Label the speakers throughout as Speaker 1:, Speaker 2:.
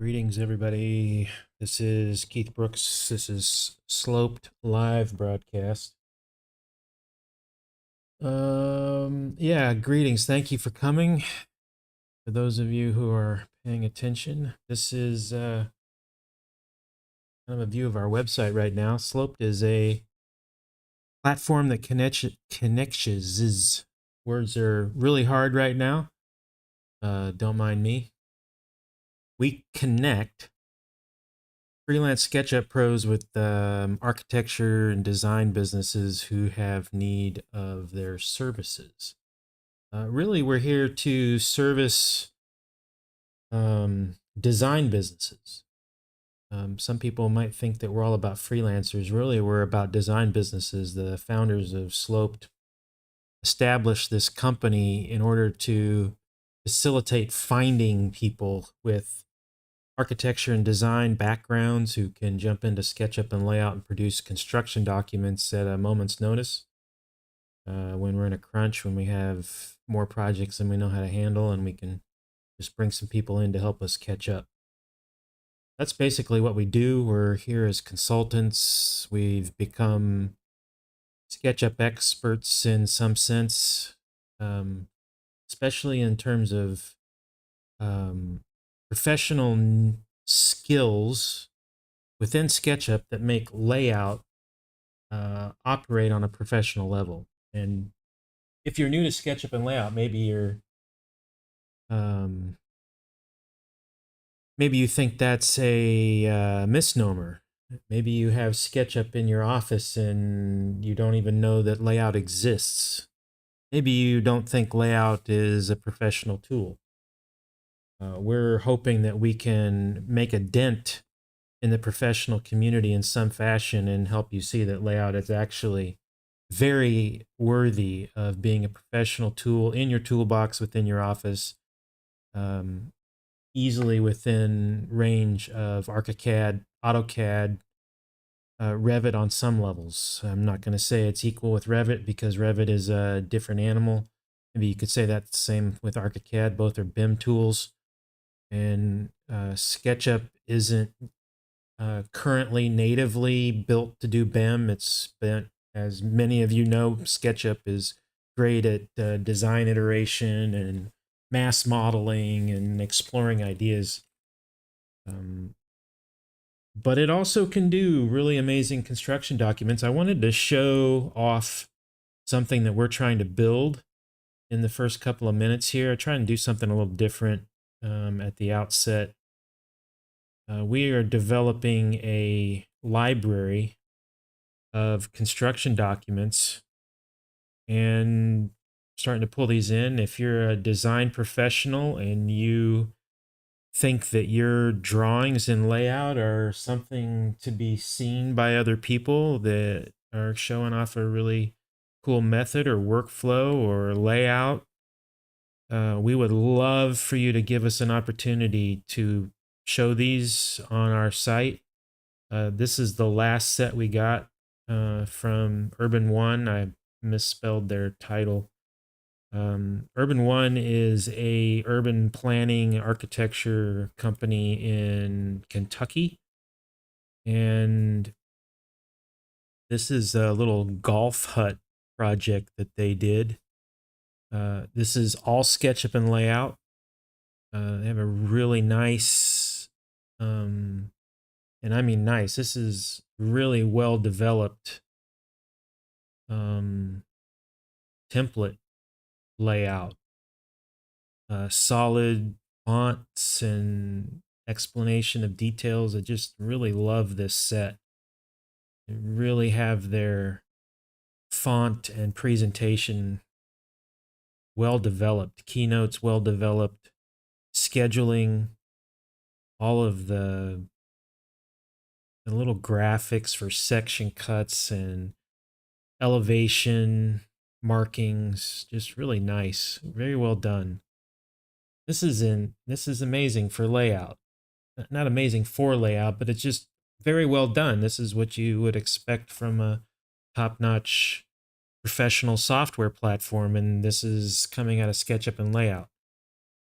Speaker 1: Greetings, everybody. This is Keith Brooks. This is Sloped Live Broadcast. Yeah, greetings. Thank you for coming. For those of you who are paying attention, this is kind of a view of our website right now. Sloped is a platform that connects. Words are really hard right now. Don't mind me. We connect freelance SketchUp pros with architecture and design businesses who have need of their services. Really, we're here to service design businesses. Some people might think that we're all about freelancers. Really, we're about design businesses. The founders of Sloped established this company in order to facilitate finding people with architecture and design backgrounds who can jump into SketchUp and layout and produce construction documents at a moment's notice. When we're in a crunch, when we have more projects than we know how to handle, and we can just bring some people in to help us catch up. That's basically what we do. We're here as consultants. We've become SketchUp experts in some sense, especially in terms of professional skills within SketchUp that make layout operate on a professional level. And if you're new to SketchUp and layout, maybe you think that's a misnomer. Maybe you have SketchUp in your office and you don't even know that layout exists. Maybe you don't think layout is a professional tool. We're hoping that we can make a dent in the professional community in some fashion and help you see that layout is actually very worthy of being a professional tool in your toolbox within your office, um, easily within range of ArchiCAD, AutoCAD, Revit on some levels. I'm not going to say it's equal with Revit because Revit is a different animal. Maybe you could say that the same with ArchiCAD. Both are BIM tools, and SketchUp isn't currently natively built to do BIM. It's been, as many of you know, SketchUp is great at design iteration and mass modeling and exploring ideas. Um, but it also can do really amazing construction documents. I wanted to show off something that we're trying to build in the first couple of minutes here. I try and do something a little different at the outset. We are developing a library of construction documents and starting to pull these in. If you're a design professional and you think that your drawings and layout are something to be seen by other people that are showing off a really cool method or workflow or layout, we would love for you to give us an opportunity to show these on our site. This is the last set we got from Urban One. I misspelled their title. Urban One is a urban planning architecture company in Kentucky, and this is a little golf hut project that they did. This is all SketchUp and layout. They have a really nice, and I mean nice. This is really well developed um, template layout, solid fonts and explanation of details. I just really love this set. They really have their font and presentation well developed, keynotes well developed, scheduling, all of the little graphics for section cuts and elevation markings, just really nice, very well done. This is amazing for layout. Not amazing for layout, but it's just very well done. This is what you would expect from a top-notch professional software platform, and this is coming out of SketchUp and layout.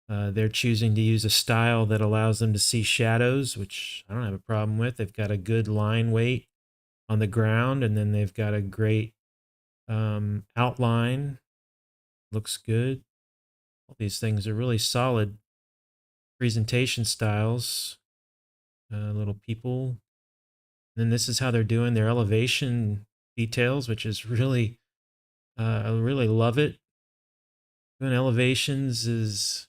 Speaker 1: They're choosing to use a style that allows them to see shadows, which I don't have a problem with. They've got a good line weight on the ground, and then they've got a great outline. Looks good. All these things are really solid presentation styles. Little people. And then this is how they're doing their elevation details, which is really, I really love it. Doing elevations is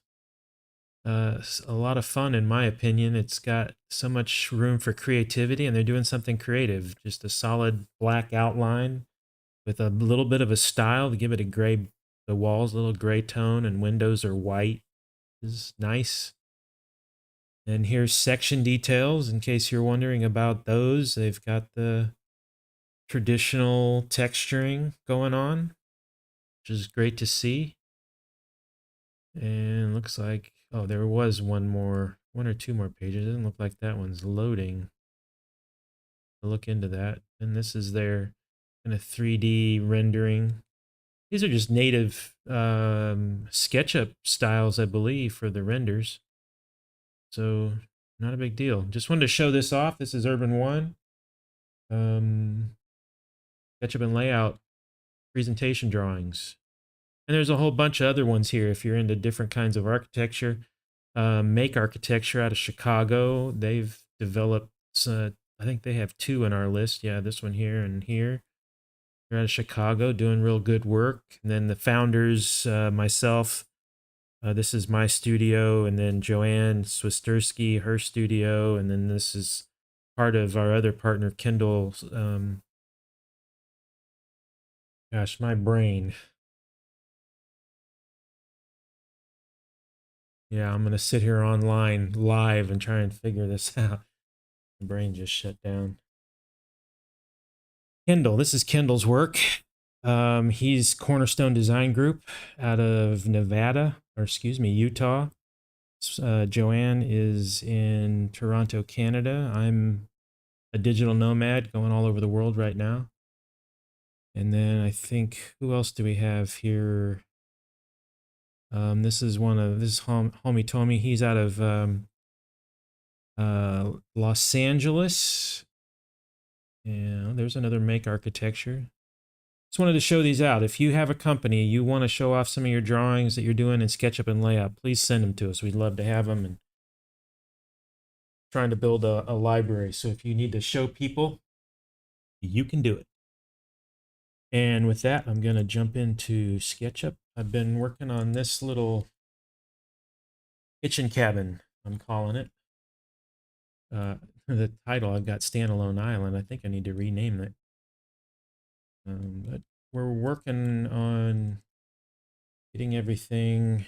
Speaker 1: a lot of fun, in my opinion. It's got so much room for creativity, and they're doing something creative. Just a solid black outline with a little bit of a style to give it a gray, the walls a little gray tone, and windows are white. This is nice. And here's section details in case you're wondering about those. They've got the traditional texturing going on, which is great to see. And looks like, oh, there was one or two more pages. It doesn't look like that one's loading. I'll look into that. And this is their kind of 3D rendering. These are just native SketchUp styles, I believe, for the renders. So not a big deal. Just wanted to show this off. This is Urban One. SketchUp and layout presentation drawings. And there's a whole bunch of other ones here if you're into different kinds of architecture. Make Architecture out of Chicago. They've developed, I think they have two on our list. Yeah, this one here and here. They're out of Chicago doing real good work. And then the founders, myself, this is my studio, and then Joanne Swisterski, her studio, and then this is part of our other partner, Kendall. Gosh, my brain. Yeah, I'm gonna sit here online live and try and figure this out. My brain just shut down. Kendall, this is Kendall's work. He's Cornerstone Design Group out of Nevada, or excuse me, Utah. Joanne is in Toronto, Canada. I'm a digital nomad going all over the world right now. And then I think, who else do we have here? This is homie Tommy. He's out of Los Angeles. Yeah, there's another Make Architecture. Just wanted to show these out. If you have a company, you want to show off some of your drawings that you're doing in SketchUp and Layout, please send them to us. We'd love to have them, and trying to build a library. So if you need to show people, you can do it. And with that, I'm going to jump into SketchUp. I've been working on this little kitchen cabin, I'm calling it. The title, I've got Standalone Island. I think I need to rename it. But we're working on getting everything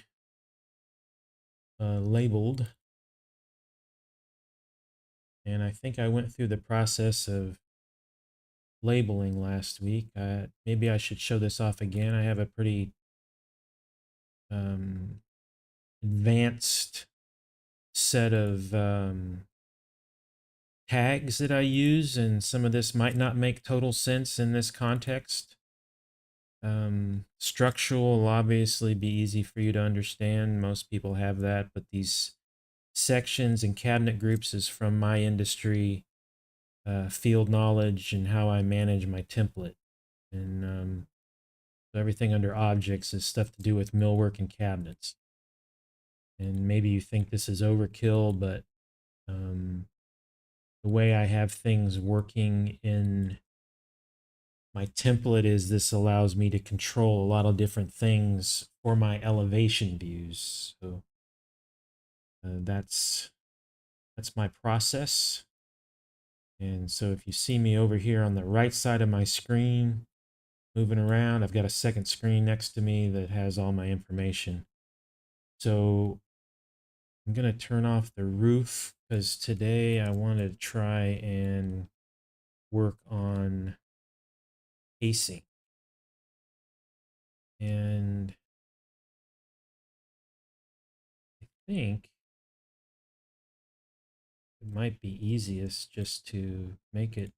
Speaker 1: labeled. And I think I went through the process of labeling last week. Maybe I should show this off again. I have a pretty advanced set of tags that I use, and some of this might not make total sense in this context. Structural will obviously be easy for you to understand. Most people have that, but these sections and cabinet groups is from my industry, field knowledge, and how I manage my template. And everything under objects is stuff to do with millwork and cabinets. And maybe you think this is overkill, but the way I have things working in my template is this allows me to control a lot of different things for my elevation views. So that's my process. And so if you see me over here on the right side of my screen moving around, I've got a second screen next to me that has all my information. So I'm going to turn off the roof because today I want to try and work on pacing. And I think it might be easiest just to make it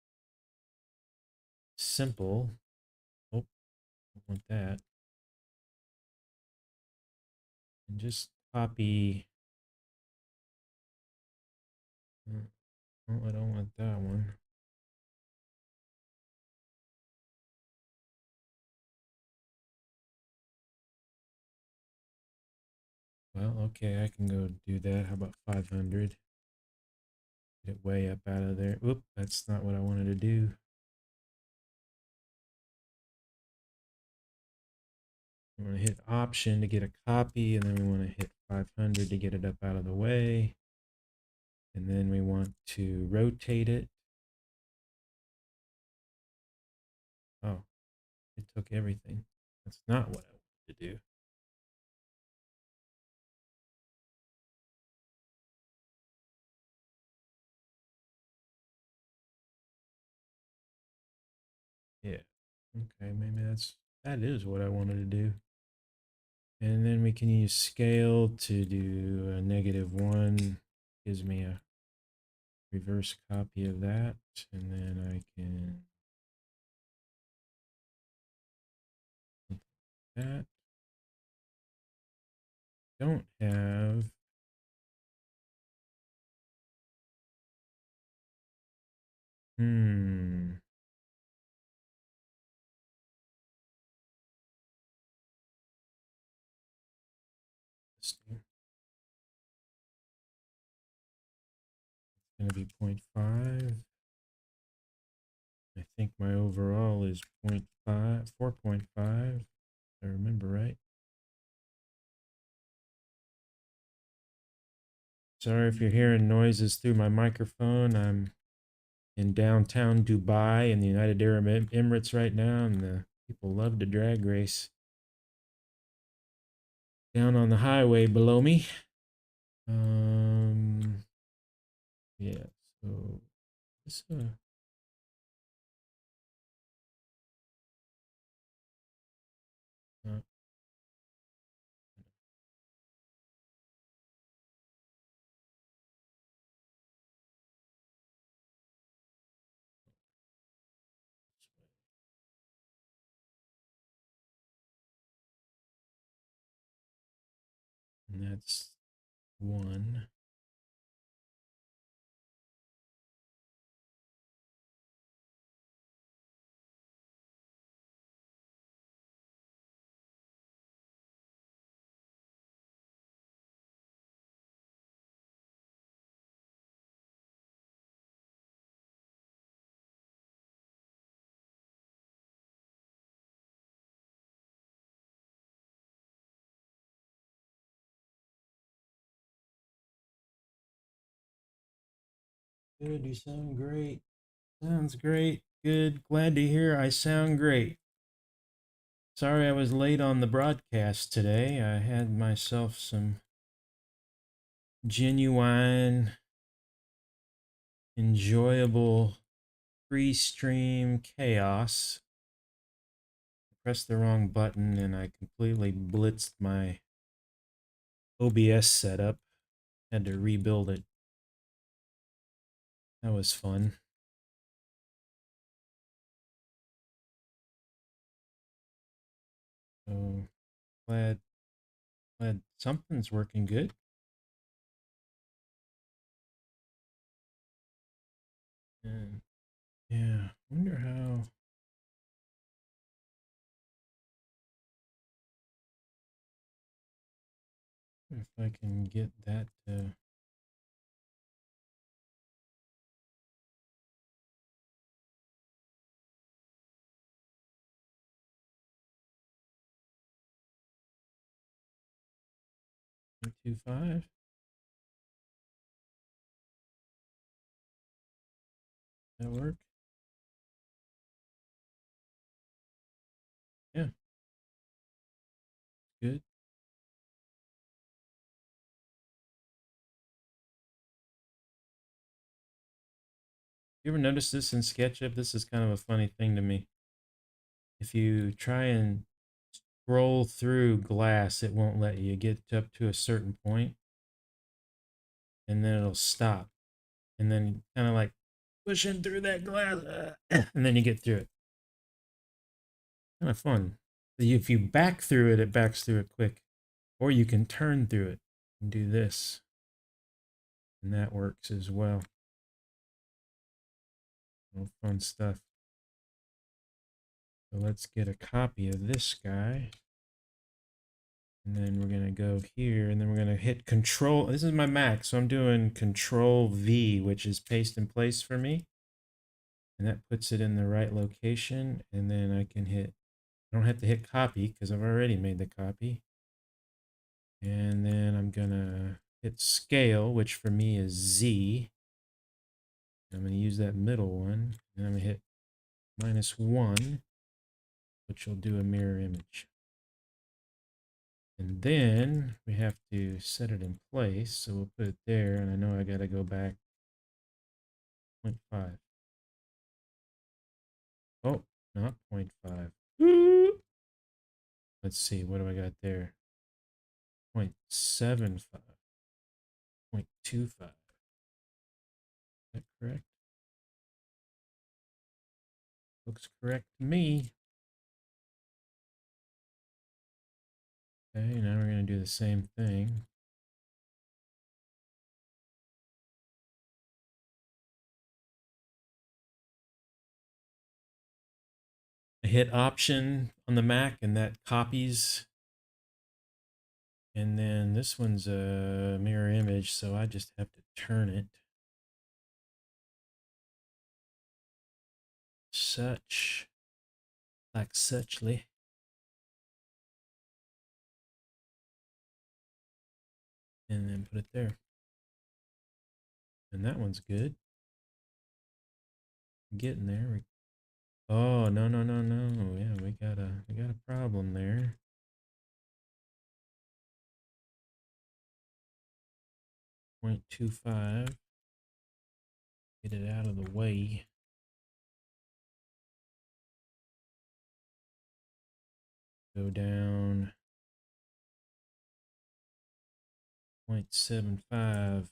Speaker 1: simple. Oh, I want that. And just copy. Oh, I don't want that one. Well, okay, I can go do that. How about 500? Get it way up out of there. Oop, that's not what I wanted to do. We want to hit Option to get a copy, and then we want to hit 500 to get it up out of the way. And then we want to rotate it. Oh, it took everything. That's not what I wanted to do. Yeah. Okay, maybe that is what I wanted to do. And then we can use scale to do a -1. Gives me a reverse copy of that. And then I can that. Don't have it's gonna be 0.5. I think my overall is 0.5, 4.5, if I remember right. Sorry if you're hearing noises through my microphone. I'm in downtown Dubai in the United Arab Emirates right now, and the people love to drag race down on the highway below me. Yeah. So this uh, and that's one. Good. You sound great. Sounds great. Good. Glad to hear I sound great. Sorry I was late on the broadcast today. I had myself some genuine, enjoyable free stream chaos. I pressed the wrong button and I completely blitzed my OBS setup. Had to rebuild it. That was fun. So glad something's working good. And yeah, wonder how if I can get that to 0.25. That work? Yeah, good. You ever notice this in SketchUp? This is kind of a funny thing to me. If you try and scroll through glass, it won't let you get up to a certain point, and then it'll stop. And then kind of like pushing through that glass, and then you get through it. Kind of fun. If you back through it, it backs through it quick. Or you can turn through it and do this. And that works as well. Oh, fun stuff. So let's get a copy of this guy. And then we're going to go here and then we're going to hit Control. This is my Mac, so I'm doing Control V, which is paste in place for me. And that puts it in the right location. And then I can hit, I don't have to hit copy because I've already made the copy. And then I'm going to hit scale, which for me is Z. I'm going to use that middle one. And I'm going to hit -1, which will do a mirror image. And then we have to set it in place. So we'll put it there. And I know I got to go back 0.5. Oh, not 0.5. Let's see. What do I got there? 0.75. 0.25. Is that correct? Looks correct to me. Okay, now we're going to do the same thing. I hit Option on the Mac and that copies. And then this one's a mirror image, so I just have to turn it. Such, like suchly. And then put it there. And that one's good. Getting there. Oh, no, no, no, no. Yeah, we got a problem there. 0.25. Get it out of the way. Go down 0.75.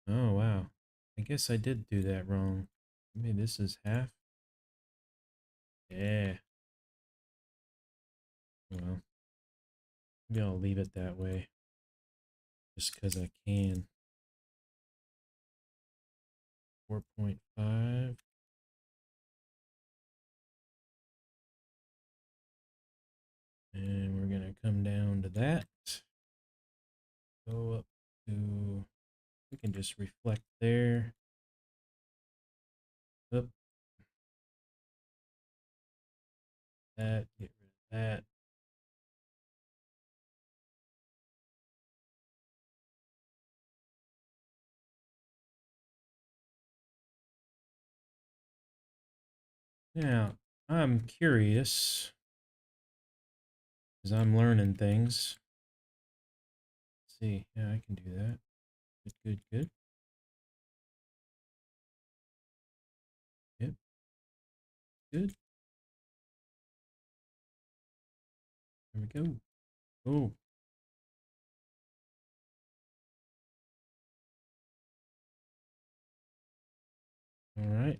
Speaker 1: Oh, wow. I guess I did do that wrong. Maybe this is half. Yeah. Well, maybe I'll leave it that way just because I can. 4.5. And we're going to come down to that. Go up to, we can just reflect there. Up. That, get rid of that. Now, I'm curious, because I'm learning things. Let's see, yeah, I can do that. Good, good, good. Yep, good. There we go. Oh, all right.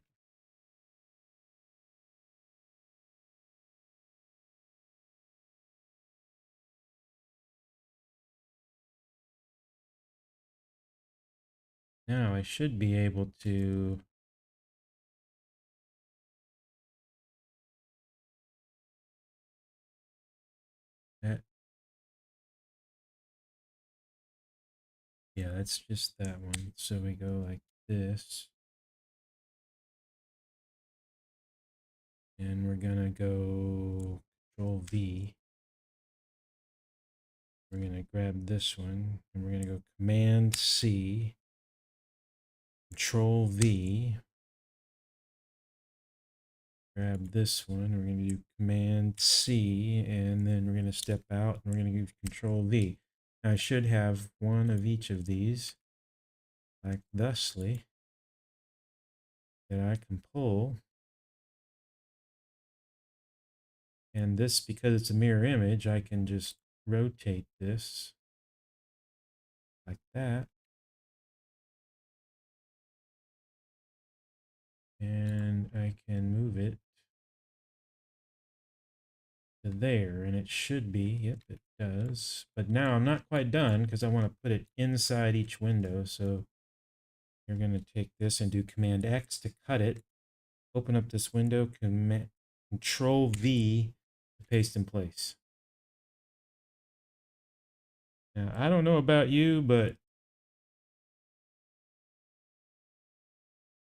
Speaker 1: Now I should be able to, that, yeah, that's just that one. So we go like this. And we're gonna go Control V. We're gonna grab this one and we're gonna go Command C, Control V. Grab this one. We're gonna do Command C, and then we're gonna step out and we're gonna do Control V. Now I should have one of each of these, like thusly, that I can pull. And this, because it's a mirror image, I can just rotate this like that. And I can move it to there, and it should be, yep, it does. But now I'm not quite done because I want to put it inside each window. So you're going to take this and do Command X to cut it. Open up this window, Control V to paste in place. Now, I don't know about you, but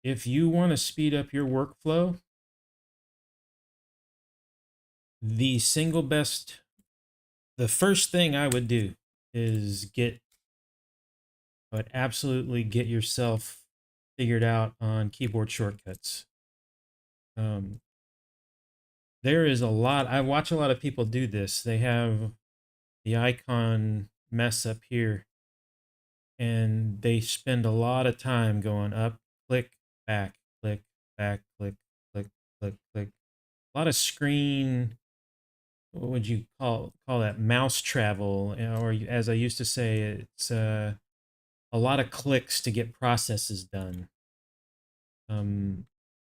Speaker 1: if you want to speed up your workflow, the single best, the first thing I would do is absolutely get yourself figured out on keyboard shortcuts. Um, there is a lot, I watch a lot of people do this. They have the icon mess up here and they spend a lot of time going up, click, back, click, back, click, click, click, click. A lot of screen, what would you call that, mouse travel, or as I used to say, it's a lot of clicks to get processes done.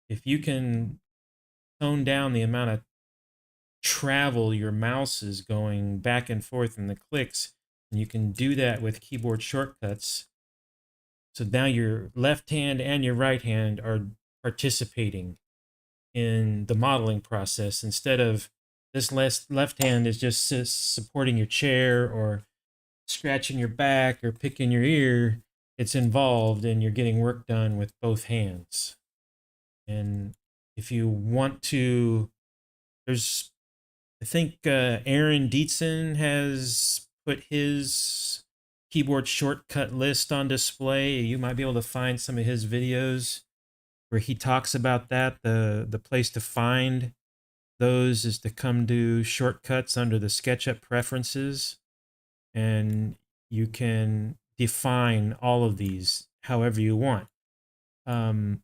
Speaker 1: If you can tone down the amount of travel your mouse is going back and forth in the clicks, and you can do that with keyboard shortcuts. So now your left hand and your right hand are participating in the modeling process instead of this left hand is just supporting your chair or scratching your back or picking your ear. It's involved and you're getting work done with both hands. And if you want to, there's, I think Aaron Dietzen has put his keyboard shortcut list on display. You might be able to find some of his videos where he talks about that. The place to find those is to come to shortcuts under the SketchUp preferences. and you can define all of these however you want. I'm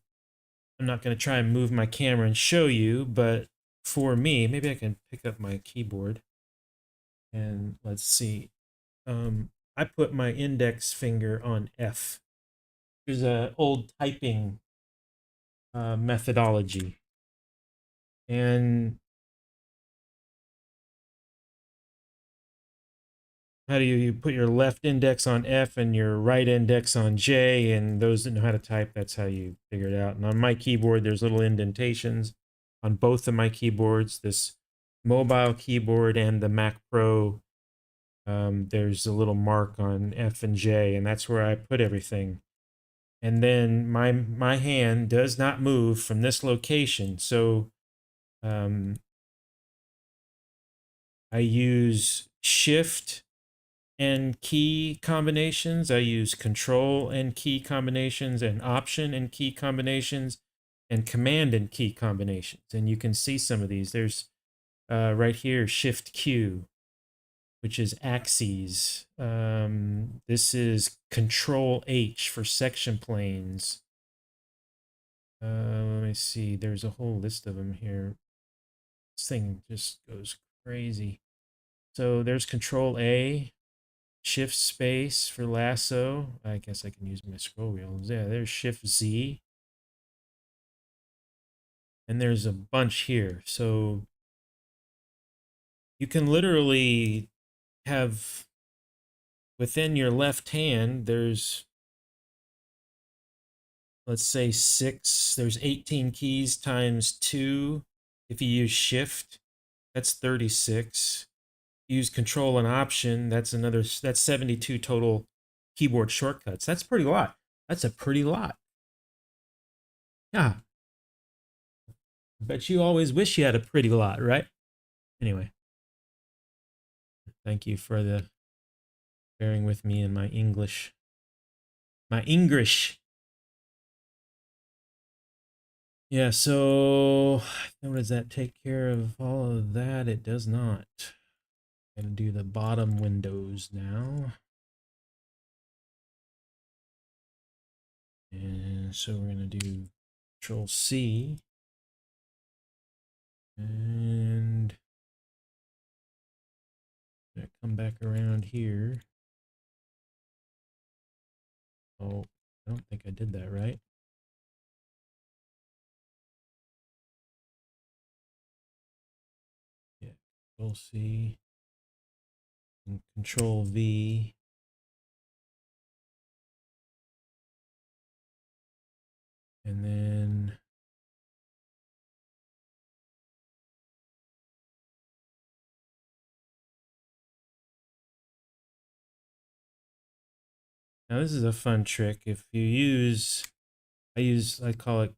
Speaker 1: not going to try and move my camera and show you, but for me, maybe I can pick up my keyboard and let's see. I put my index finger on F. There's an old typing methodology, and how do you put your left index on F and your right index on J, and those that know how to type, that's how you figure it out. And on my keyboard, there's little indentations on both of my keyboards, this mobile keyboard and the Mac Pro. There's a little mark on F and J, and that's where I put everything. And then my hand does not move from this location. So I use Shift and key combinations. I use Control and key combinations, and Option and key combinations, and Command and key combinations. And you can see some of these. There's right here, Shift Q, which is axes. This is Control H for section planes. Let me see. There's a whole list of them here. This thing just goes crazy. So there's Control A, Shift Space for lasso. I guess I can use my scroll wheel. Yeah, there's Shift Z. And there's a bunch here. So you can literally have within your left hand, there's, let's say there's 18 keys times 2. If you use Shift, that's 36. Use Control and Option, that's 72 total keyboard shortcuts. That's pretty lot. That's a pretty lot. Yeah. Bet you always wish you had a pretty lot, right? Anyway, thank you for the bearing with me in my English. My English. Yeah, so how does that take care of all of that? It does not. I'm going to do the bottom windows now. And so we're going to do Control C. And come back around here. Oh, I don't think I did that right. Yeah, Control C and Control V. And then now this is a fun trick. If you use, I call it,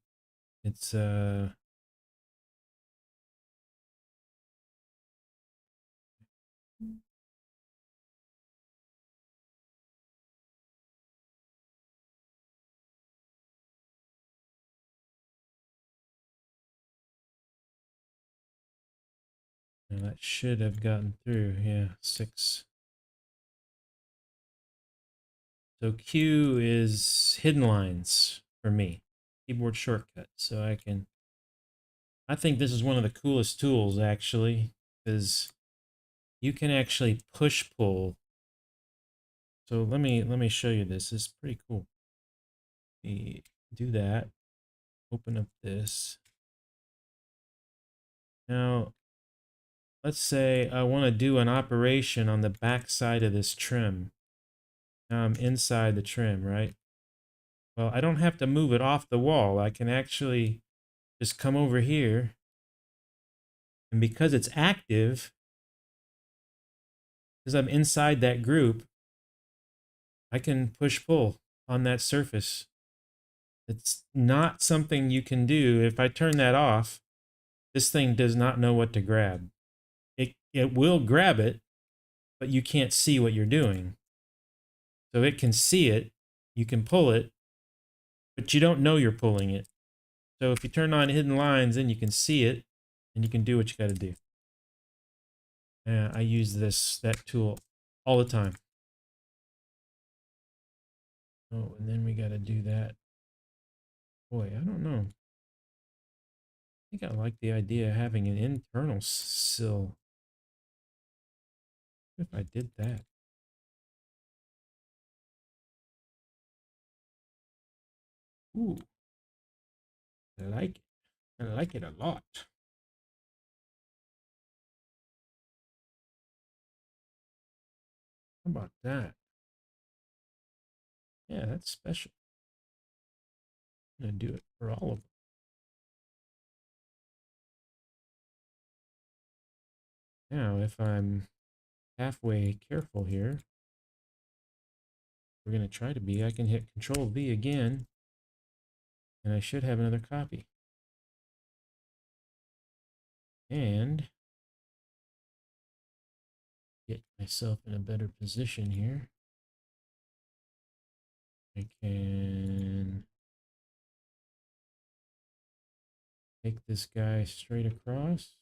Speaker 1: it's now that should have gotten through. Yeah, 6. So Q is hidden lines for me, keyboard shortcut. So I think this is one of the coolest tools actually, because you can actually push pull. So let me show you this. It's pretty cool. Do that. Open up this. Now, let's say I want to do an operation on the back side of this trim. Now I'm inside the trim, right? Well, I don't have to move it off the wall. I can actually just come over here. And because it's active, because I'm inside that group, I can push pull on that surface. It's not something you can do. If I turn that off, this thing does not know what to grab. It will grab it, but you can't see what you're doing. So it can see it, you can pull it, but you don't know you're pulling it. So if you turn on hidden lines, then you can see it, and you can do what you got to do. I use that tool all the time. Oh, and then we got to do that. Boy, I don't know. I think I like the idea of having an internal sill. What if I did that? Ooh, I like it. I like it a lot. How about that? Yeah, that's special. I'm gonna do it for all of them. Now, if I'm halfway careful here, we're gonna try to be. I can hit Control V again, and I should have another copy. And get myself in a better position here. I can take this guy straight across.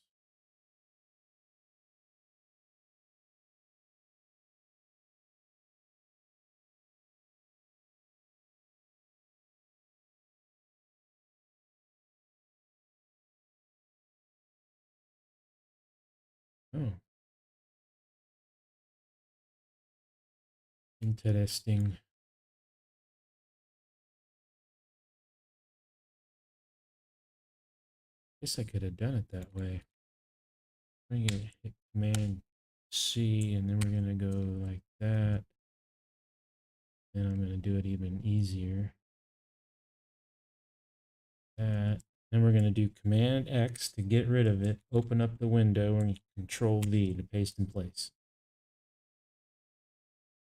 Speaker 1: Oh, interesting. Guess I could have done it that way. We're gonna hit Command C, and then we're gonna go like that. Then I'm gonna do it even easier. That. Then we're gonna do Command X to get rid of it. Open up the window and Control V to paste in place.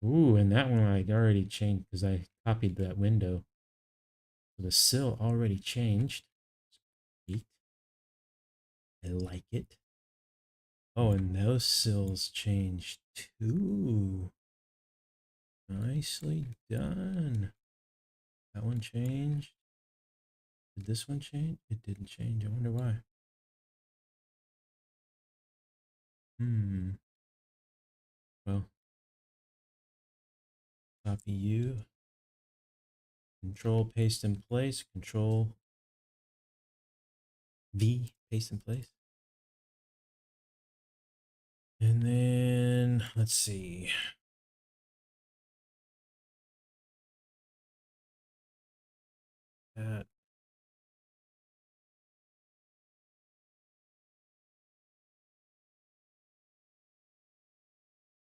Speaker 1: Ooh, and that one I already changed because I copied that window. So the sill already changed. Sweet. I like it. Oh, and those sills changed too. Nicely done. That one changed. Did this one change? It didn't change. I wonder why. Well, copy you. Control paste in place. Control V paste in place. And then let's see. That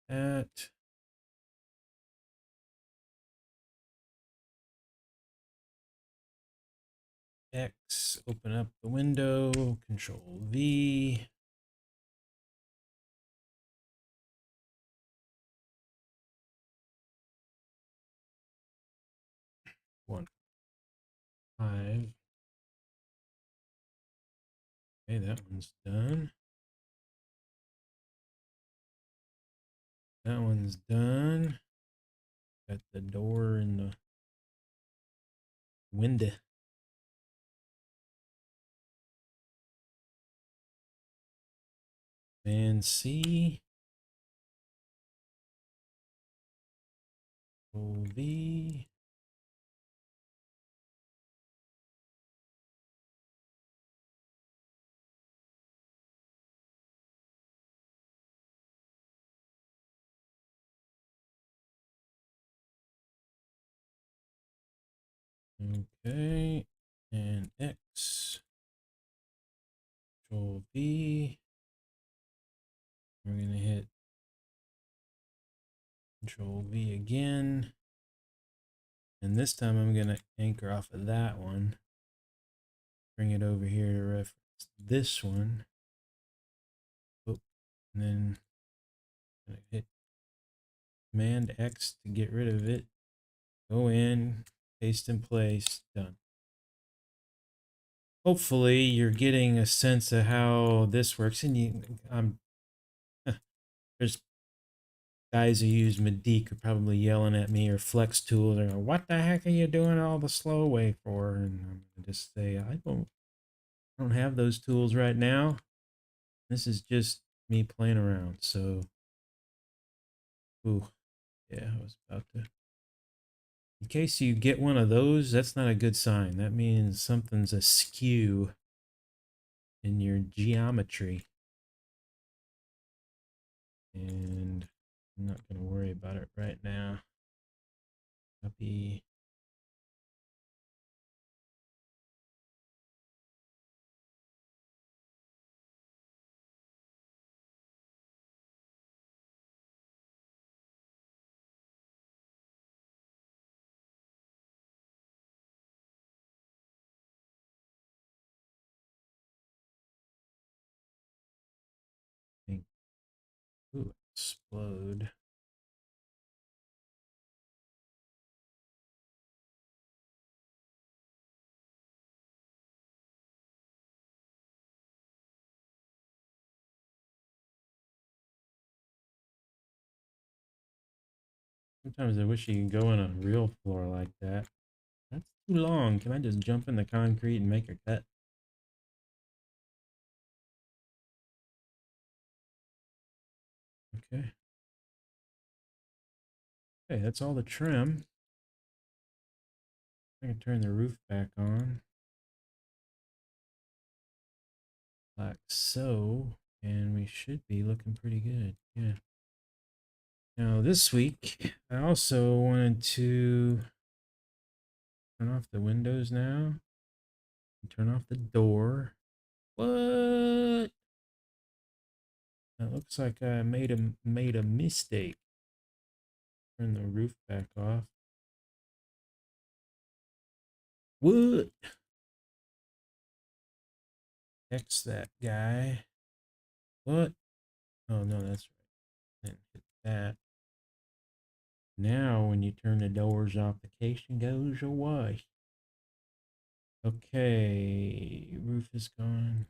Speaker 1: that X, open up the window, Control V. One, 5. Okay, that one's done. That one's done. Got the door and the window. And C. Control V. Okay. And X. Control V. We're going to hit Control V again. And this time I'm going to anchor off of that one. Bring it over here to reference this one. Oh, and then I'm going to hit Command X to get rid of it. Go in, paste in place, done. Hopefully you're getting a sense of how this works. And there's guys who use Medic are probably yelling at me, or Flex Tools. They're going, what the heck are you doing all the slow way for? And I'm going to just say, I don't have those tools right now. This is just me playing around. So, ooh, yeah, I was about to be case you get one of those, that's not a good sign. That means something's askew in your geometry. And I'm not going to worry about it right now. Copy. Ooh, explode. Sometimes I wish you could go on a real floor like that. That's too long. Can I just jump in the concrete and make a cut? Okay. Okay, that's all the trim. I can turn the roof back on like so, and we should be looking pretty good. Yeah. Now this week, I also wanted to turn off the windows now and turn off the door. What? It looks like I made a mistake. Turn the roof back off. What? X that guy. What? Oh no, that's right. Didn't hit that. Now when you turn the doors off, the casing goes away. Okay, roof is gone.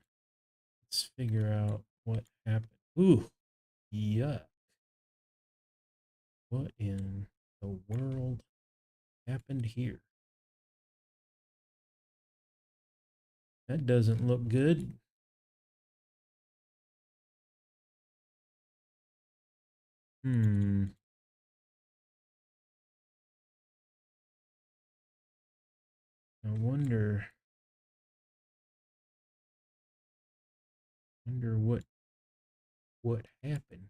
Speaker 1: Let's figure out what happened. Ooh, yuck. What in the world happened here? That doesn't look good. Hmm. I wonder what happened.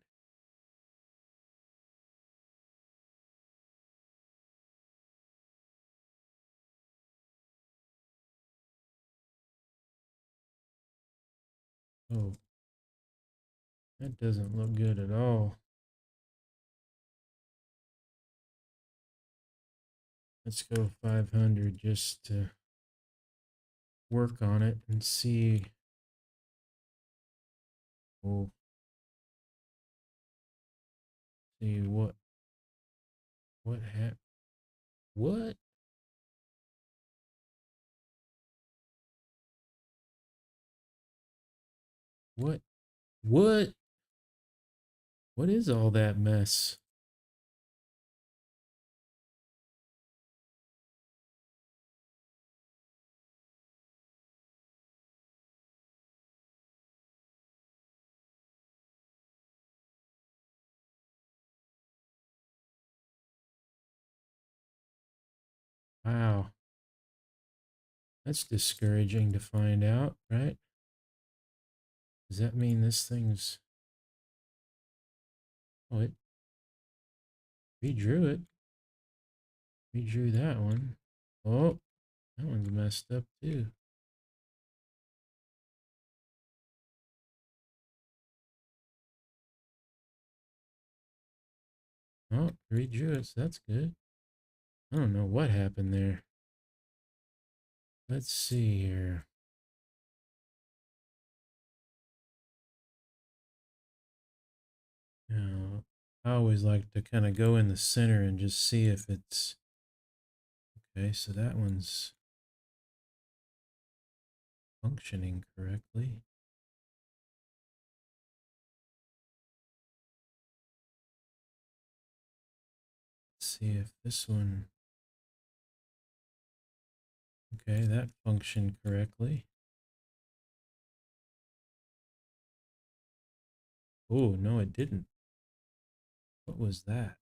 Speaker 1: Oh, that doesn't look good at all. Let's go 500 just to work on it and see. We'll see what happened. What? What? What? What is all that mess? Wow. That's discouraging to find out, right? Does that mean this thing's... Oh, it redrew it. Redrew that one. Oh, that one's messed up too. Oh, redrew it, so that's good. I don't know what happened there. Let's see here. Now, I always like to kind of go in the center and just see if it's... Okay, so that one's functioning correctly. Let's see if this one... Okay, that functioned correctly. Oh, no, it didn't. What was that?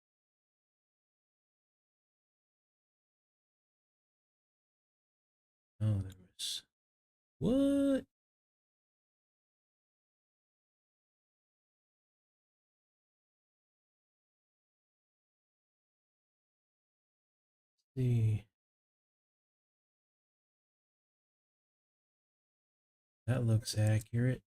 Speaker 1: Oh, there was what? See, that looks accurate.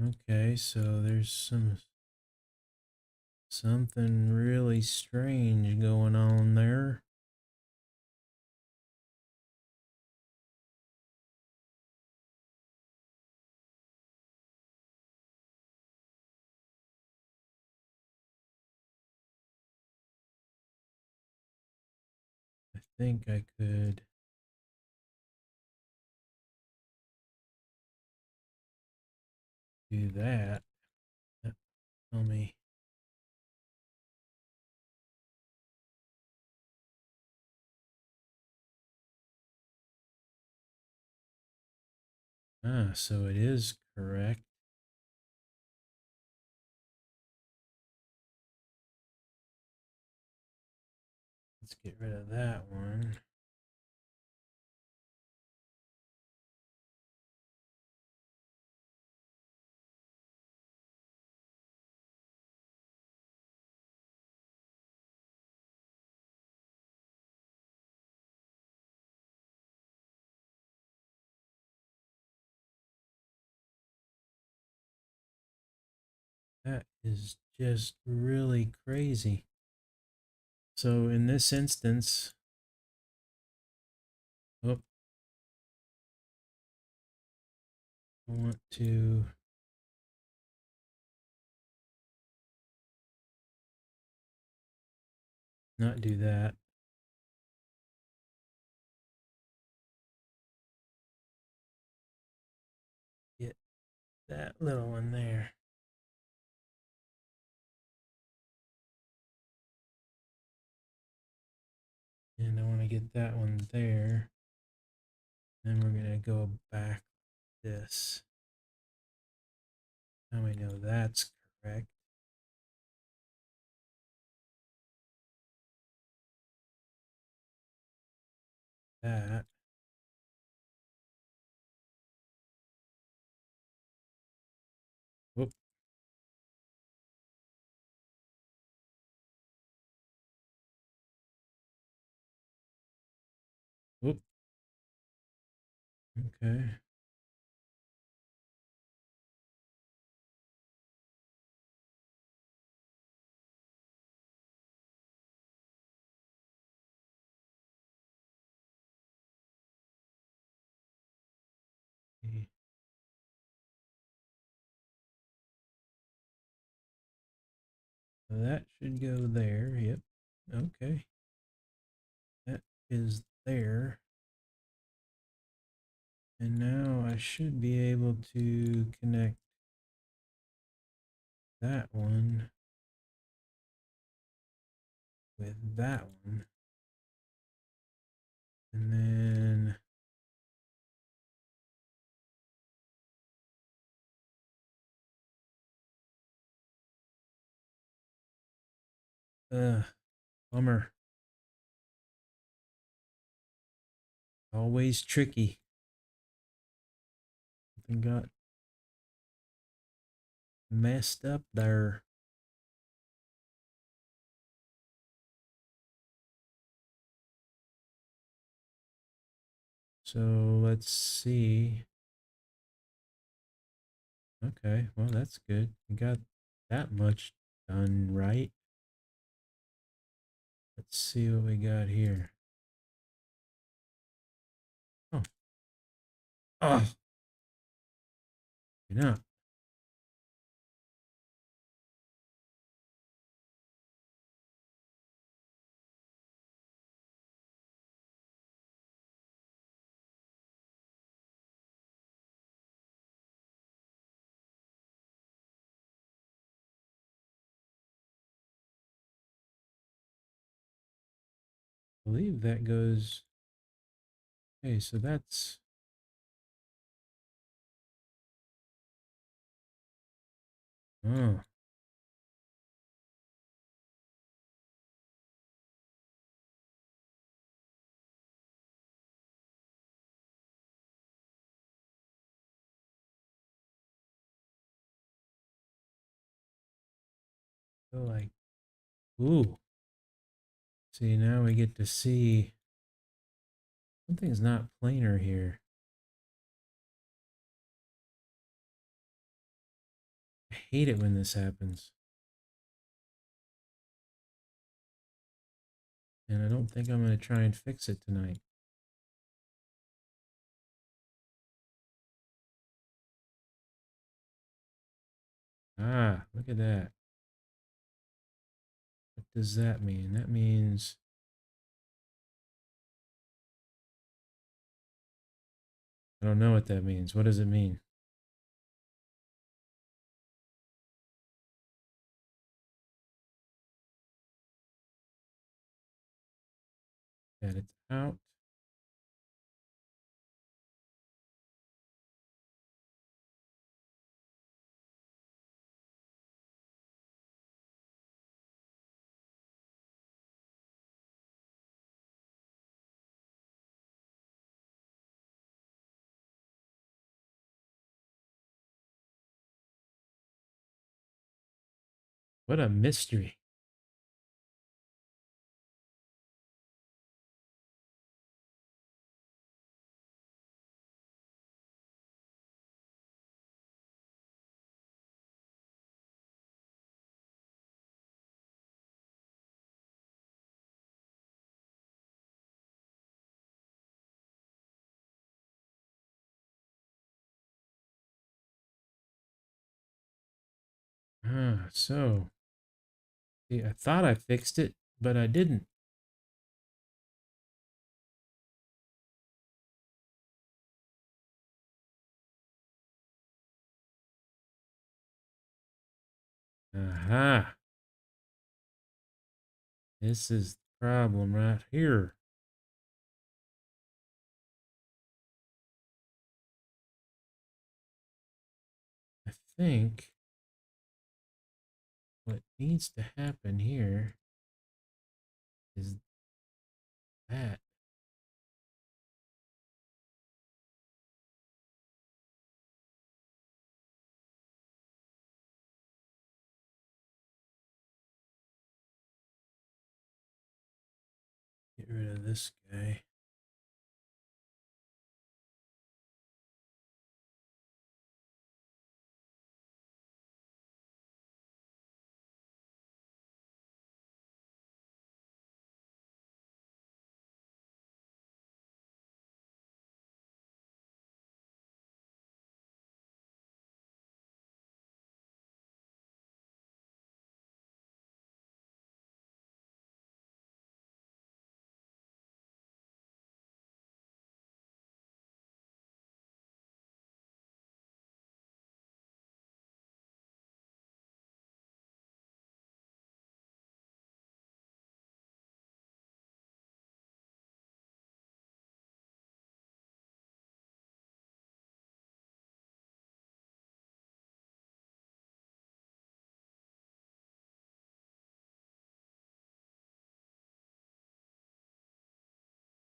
Speaker 1: Okay, so there's something really strange going on there. I think I could do that. Tell me. Ah, so it is correct. Let's get rid of that one. That is just really crazy. So in this instance, oh, I want to not do that. Get that little one there. And I want to get that one there. Then we're going to go back this. Now we know that's correct. That. Whoop, whoop. Okay. So that should go there. Yep. Okay. That is there. And now I should be able to connect that one with that one. And then bummer. Always tricky. Something got messed up there. So let's see. Okay, well that's good. We got that much done right. Let's see what we got here. Oh, oh, you know, I believe that goes. Okay, so that's Oh, so like, ooh. See, now we get to see something's not planar here. I hate it when this happens. And I don't think I'm going to try and fix it tonight. Ah, look at that. What does that mean? That means I don't know what that means. What does it mean? That it's out. What a mystery. Ah, so see, I thought I fixed it, but I didn't. Aha. This is the problem right here. I think what needs to happen here is that. Get rid of this guy.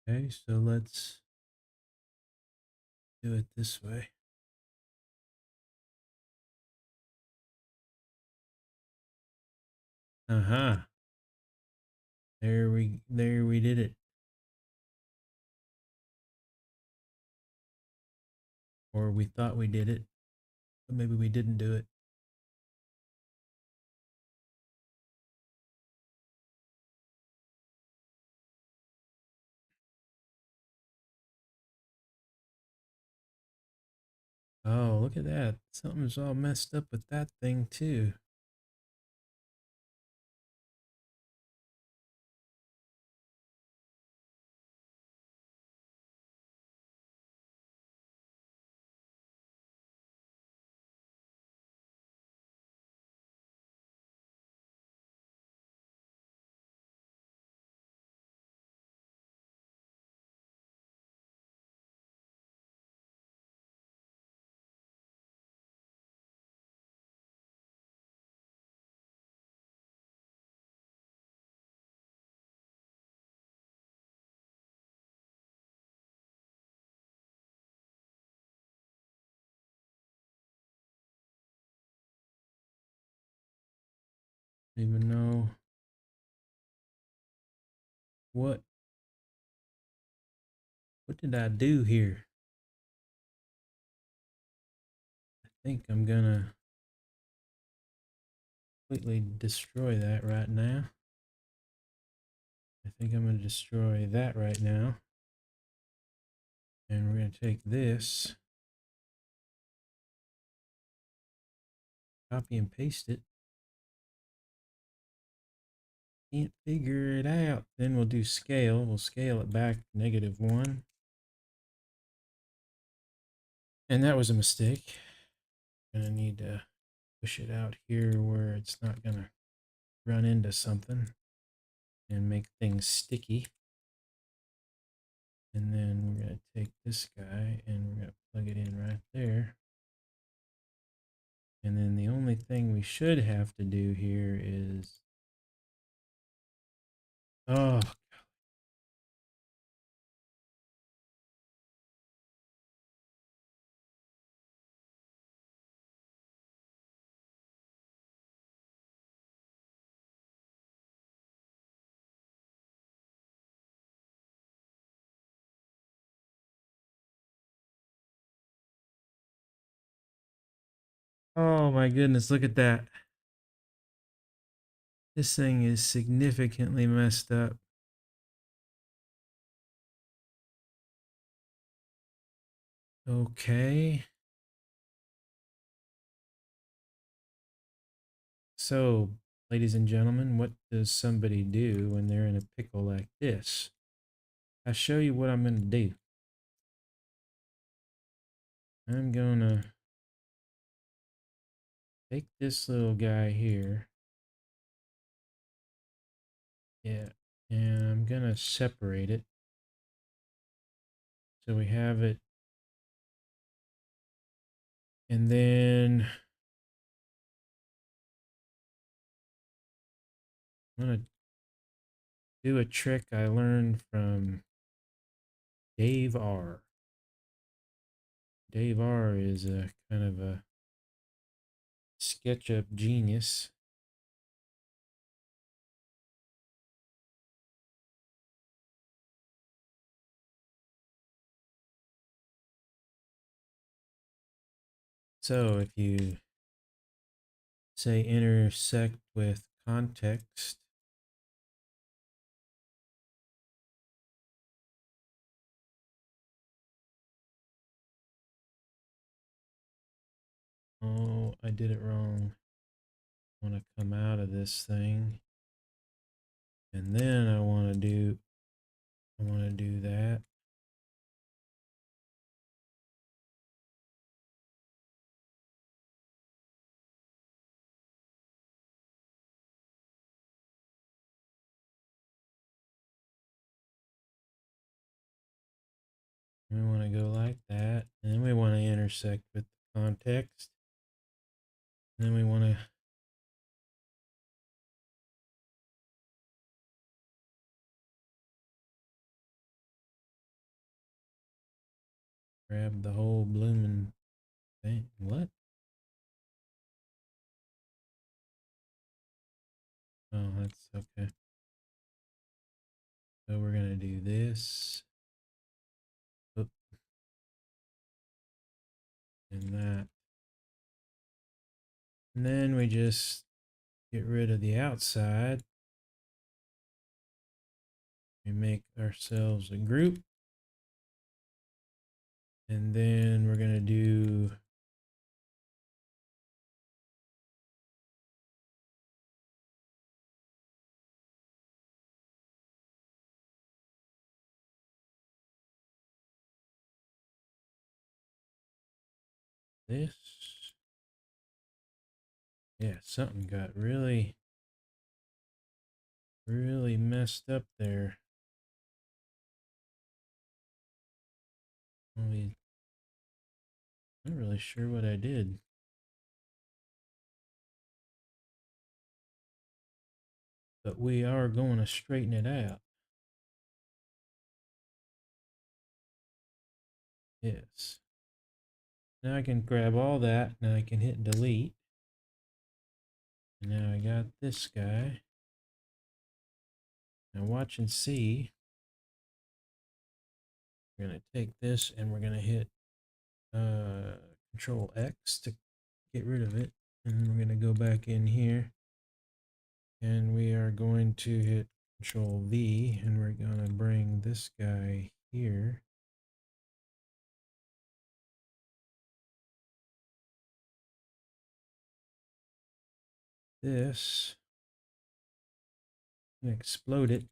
Speaker 1: Okay, so let's do it this way. Uh-huh. There we did it. Or we thought we did it, but maybe we didn't do it. Oh, look at that. Something's all messed up with that thing too. Even know what did I do here? I think I'm gonna completely destroy that right now. I think I'm gonna destroy that right now. And we're gonna take this, copy and paste it. Can't figure it out. Then we'll do scale. We'll scale it back -1. And that was a mistake. Gonna need to push it out here where it's not gonna run into something and make things sticky. And then we're going to take this guy and we're going to plug it in right there. And then the only thing we should have to do here is, oh, oh my goodness, look at that. This thing is significantly messed up. Okay. So, ladies and gentlemen, what does somebody do when they're in a pickle like this? I'll show you what I'm going to do. I'm going to take this little guy here. Yeah. And I'm going to separate it. So we have it. And then I'm going to do a trick I learned from Dave R. Dave R is a kind of a SketchUp genius. So if you say intersect with context, oh, I did it wrong. I want to come out of this thing. And then I want to do that. We want to go like that. And then we want to intersect with the context. And then we want to grab the whole blooming thing. What? Oh, that's okay. So we're going to do this. Oop, and that. And then we just get rid of the outside. We make ourselves a group. And then we're going to do this. Yeah, something got really, really messed up there. I'm not really sure what I did. But we are going to straighten it out. Yes. Now I can grab all that and I can hit delete. And now I got this guy. Now watch and see. We're going to take this and we're going to hit Control X to get rid of it. And we're going to go back in here. And we are going to hit Control V, and we're going to bring this guy here. This. And explode it.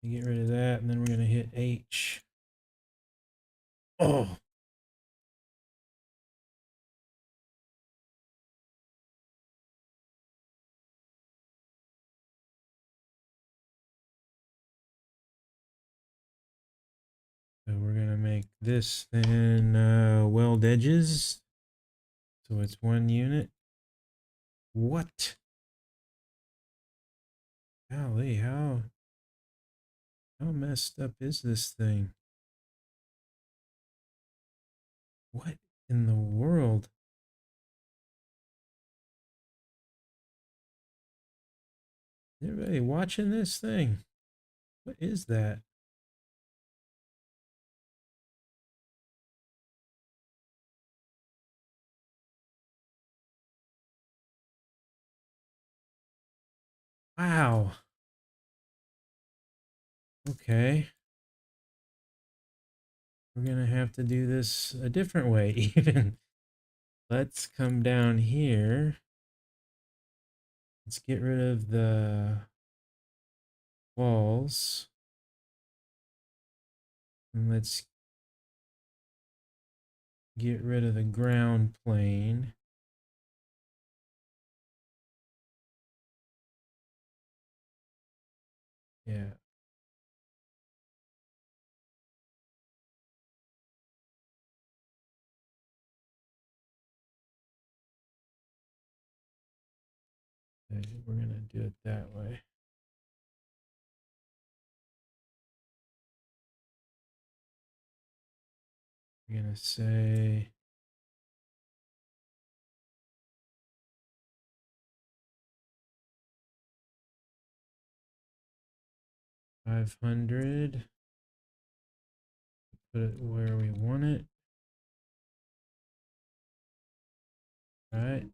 Speaker 1: Get rid of that, and then we're going to hit H. Oh! So we're going to make this then weld edges. So it's 1 unit. What? Golly, how messed up is this thing? What in the world? Everybody watching this thing? What is that? Wow. Okay. We're going to have to do this a different way even. Let's come down here. Let's get rid of the walls. And let's get rid of the ground plane. Yeah. Okay, we're going to do it that way. We're going to say 500. Put it where we want it. All right.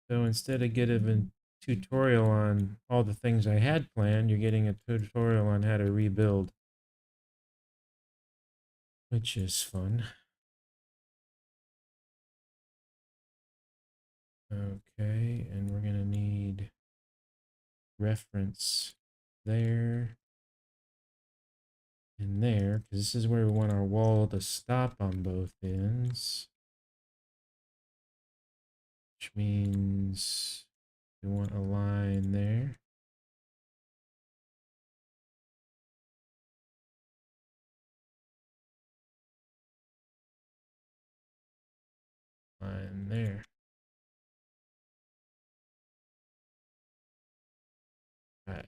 Speaker 1: So instead of getting a tutorial on all the things I had planned, you're getting a tutorial on how to rebuild, which is fun. Okay, and we're going to need reference there and there, because this is where we want our wall to stop on both ends, which means we want a line there. Line there. All right.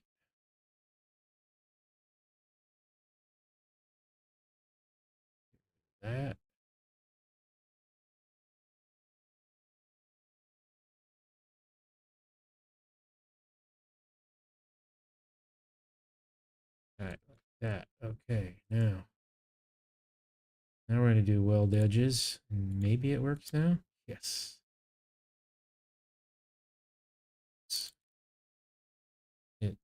Speaker 1: That. All right, like that. Okay, now we're going to do weld edges. Maybe it works now. Yes. Let's hit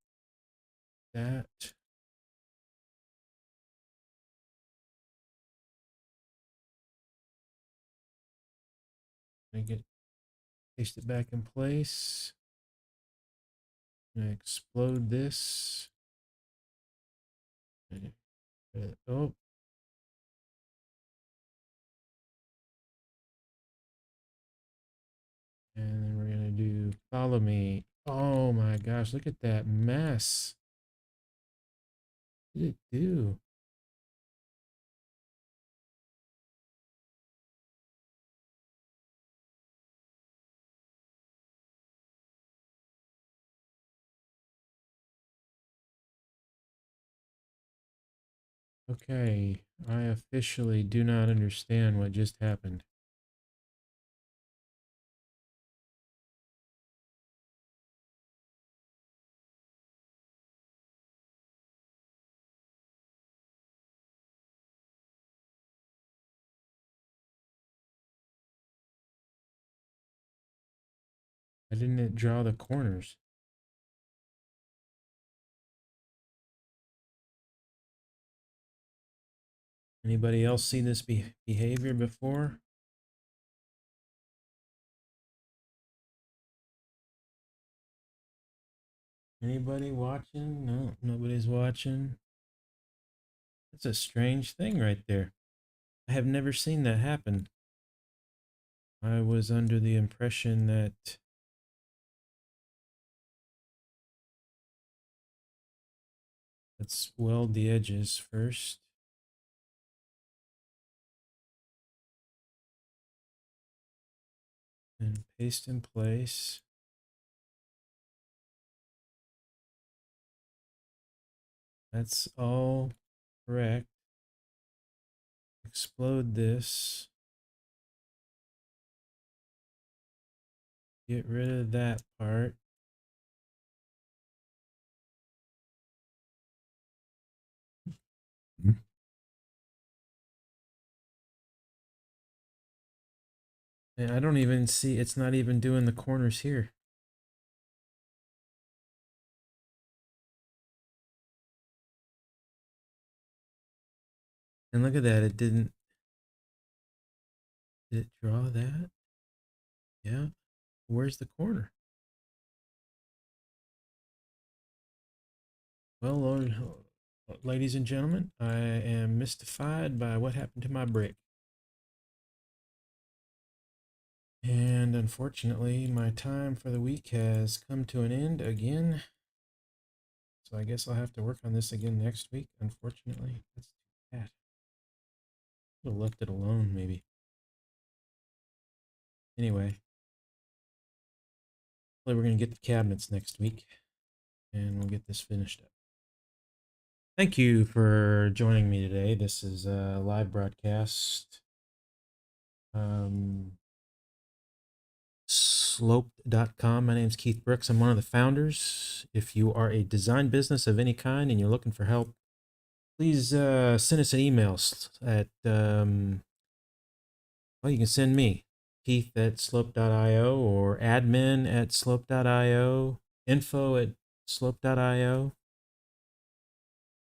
Speaker 1: that. I get paste it back in place. Explode this. Oh, and then we're gonna do follow me. Oh my gosh, look at that mess. What did it do? Okay, I officially do not understand what just happened. Why didn't it draw the corners? Anybody else see this behavior before? Anybody watching? No, nobody's watching. That's a strange thing right there. I have never seen that happen. I was under the impression that let's weld the edges first and paste in place. That's all correct. Explode this. Get rid of that part. And I don't even see, it's not even doing the corners here. And look at that, did it draw that? Yeah. Where's the corner? Well, ladies and gentlemen, I am mystified by what happened to my brick. And unfortunately, my time for the week has come to an end again. So I guess I'll have to work on this again next week. Unfortunately, that's too bad. Should have left it alone, maybe. Anyway, hopefully we're going to get the cabinets next week, and we'll get this finished up. Thank you for joining me today. This is a live broadcast. Sloped.com. My name is Keith Brooks. I'm one of the founders. If you are a design business of any kind and you're looking for help, please send us an email at, well, you can send me, Keith at slope.io, or admin at slope.io, info at slope.io.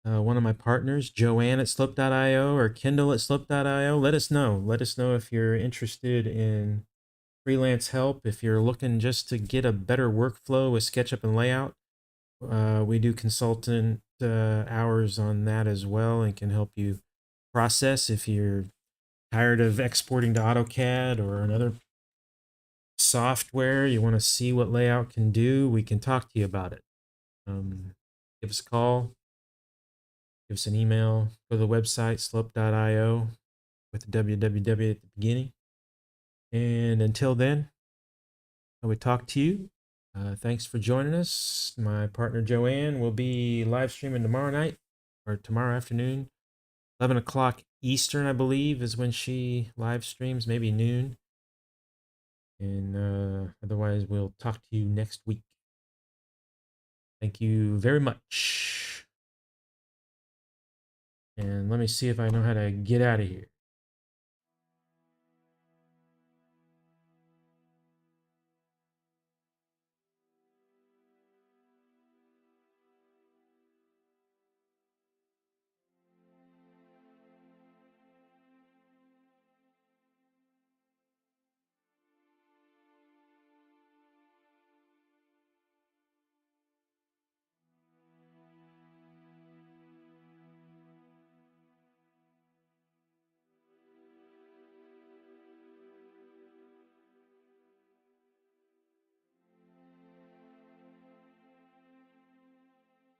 Speaker 1: One of my partners, Joanne at slope.io or Kendall at slope.io. Let us know. Let us know if you're interested in freelance help, if you're looking just to get a better workflow with SketchUp and layout. We do consultant hours on that as well and can help you process if you're tired of exporting to AutoCAD or another software. You want to see what layout can do, we can talk to you about it. Give us a call, give us an email, go to the website slope.io with the www at the beginning. And until then, I would talk to you. Thanks for joining us. My partner Joanne will be live streaming tomorrow night or tomorrow afternoon. 11 o'clock Eastern, I believe, is when she live streams, maybe noon. And otherwise, we'll talk to you next week. Thank you very much. And let me see if I know how to get out of here.